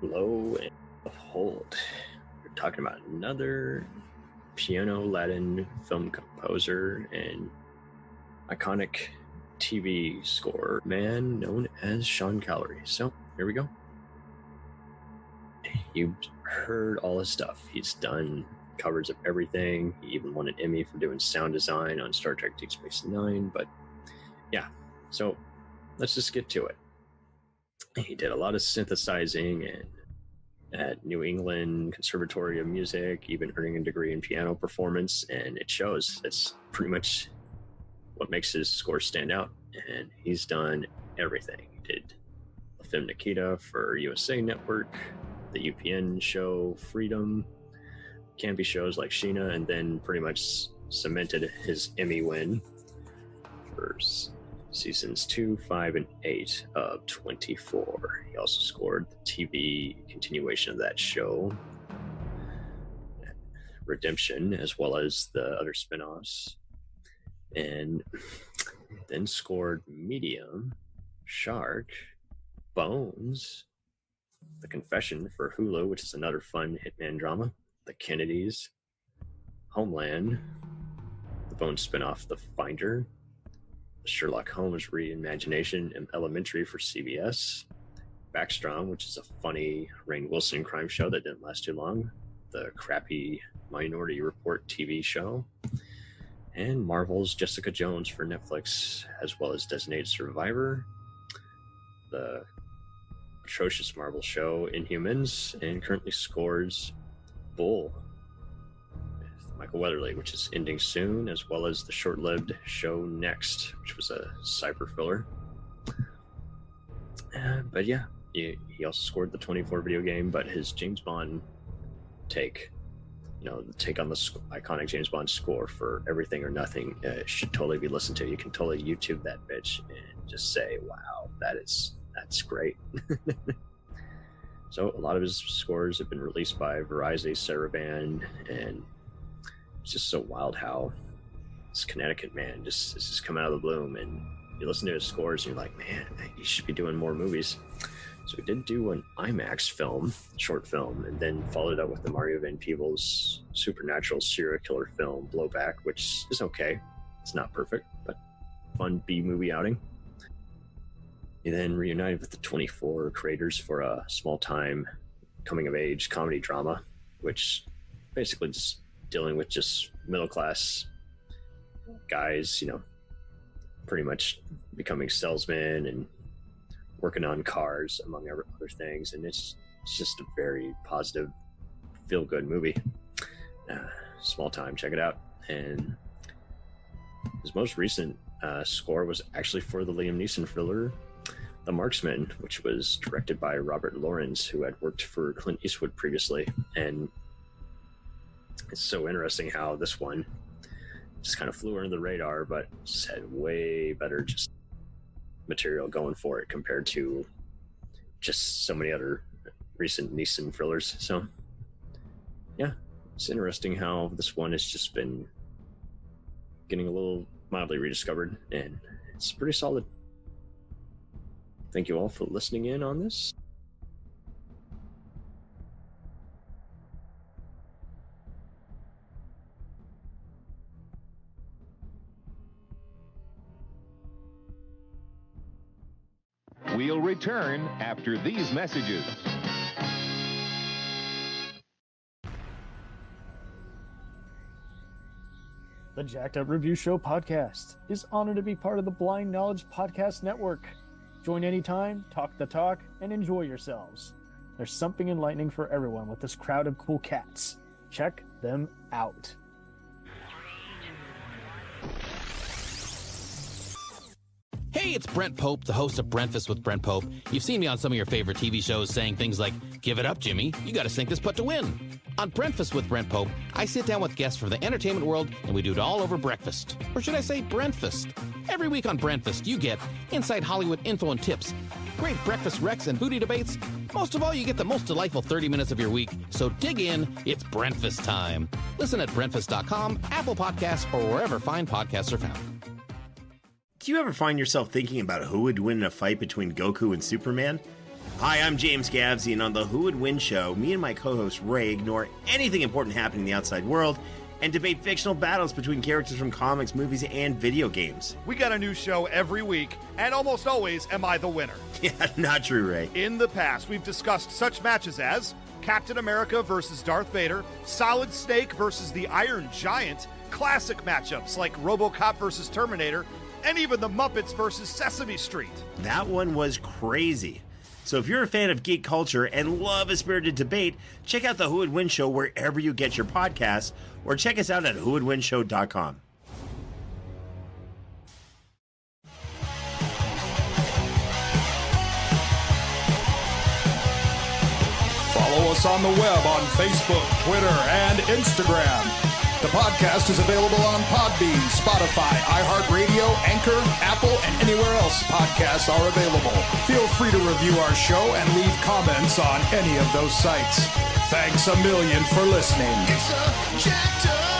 Lo and behold, we're talking about another piano Latin film composer and iconic TV score man known as Sean Callery. So here we go. You've heard all his stuff. He's done covers of everything. He even won an Emmy for doing sound design on Star Trek Deep Space Nine. But yeah, so let's just get to it. He did a lot of synthesizing and at New England Conservatory of Music, even earning a degree in piano performance, and it shows. That's pretty much what makes his score stand out. And he's done everything. He did Femme Nikita for USA Network, the UPN show Freedom, campy shows like Sheena, and then pretty much cemented his Emmy win for seasons 2, 5, and 8 of 24. He also scored the TV continuation of that show, Redemption, as well as the other spinoffs, and then scored Medium, Shark, Bones, The Confession for Hulu, which is another fun hitman drama, The Kennedys, Homeland, the Bones spinoff The Finder, Sherlock Holmes reimagination and Elementary for CBS, Backstrom, which is a funny Rainn Wilson crime show that didn't last too long, the crappy Minority Report TV show, and Marvel's Jessica Jones for Netflix, as well as Designated Survivor, the atrocious Marvel show Inhumans, and currently scores Bull with Michael Weatherly, which is ending soon, as well as the short-lived show Next, which was a cyber filler. But yeah, he also scored the 24 video game, but his James Bond take, the take on the iconic James Bond score for Everything or Nothing should totally be listened to. You can totally YouTube that bitch and just say, wow, that's great. So a lot of his scores have been released by Verizon, Saraband, and it's just so wild how this Connecticut man is just coming out of the bloom, and you listen to his scores and you're like, man, he should be doing more movies. So he did do an IMAX film, short film, and then followed up with the Mario Van Peebles supernatural serial killer film, Blowback, which is okay. It's not perfect, but fun B-movie outing. He then reunited with the 24 creators for a small-time coming-of-age comedy drama, which basically just dealing with just middle-class guys, pretty much becoming salesmen and working on cars, among other things. And it's just a very positive, feel-good movie. Small time, check it out. And his most recent score was actually for the Liam Neeson thriller The Marksman, which was directed by Robert Lawrence, who had worked for Clint Eastwood previously. And it's so interesting how this one just kind of flew under the radar, but just had way better just material going for it compared to just so many other recent Neeson thrillers. So yeah, it's interesting how this one has just been getting a little mildly rediscovered, and it's pretty solid. Thank you all for listening in on this. We'll return after these messages. The Jacked Up Review Show podcast is honored to be part of the Blind Knowledge Podcast Network. Join anytime, talk the talk, and enjoy yourselves. There's something enlightening for everyone with this crowd of cool cats. Check them out. Hey, it's Brent Pope, the host of Breakfast with Brent Pope. You've seen me on some of your favorite TV shows saying things like, "Give it up, Jimmy. You got to sink this putt to win." On Breakfast with Brent Pope, I sit down with guests from the entertainment world, and we do it all over breakfast. Or should I say Brentfast? Every week on Breakfast, you get inside Hollywood info and tips, great breakfast recs and foodie debates. Most of all, you get the most delightful 30 minutes of your week. So dig in. It's Breakfast time. Listen at Breakfast.com, Apple Podcasts, or wherever fine podcasts are found. Do you ever find yourself thinking about who would win in a fight between Goku and Superman? Hi, I'm James Gavsey, and on the Who Would Win show, me and my co-host Ray ignore anything important happening in the outside world and debate fictional battles between characters from comics, movies, and video games. We got a new show every week, and almost always am I the winner. Yeah, not true, Ray. In the past, we've discussed such matches as Captain America versus Darth Vader, Solid Snake versus the Iron Giant, classic matchups like RoboCop versus Terminator, and even the Muppets versus Sesame Street. That one was crazy. So if you're a fan of geek culture and love a spirited debate, check out the Who Would Win show wherever you get your podcasts, or check us out at whowouldwinshow.com. Follow us on the web on Facebook, Twitter, and Instagram. The podcast is available on Podbean, Spotify, iHeartRadio, Anchor, Apple, and anywhere else podcasts are available. Feel free to review our show and leave comments on any of those sites. Thanks a million for listening. It's a jacked up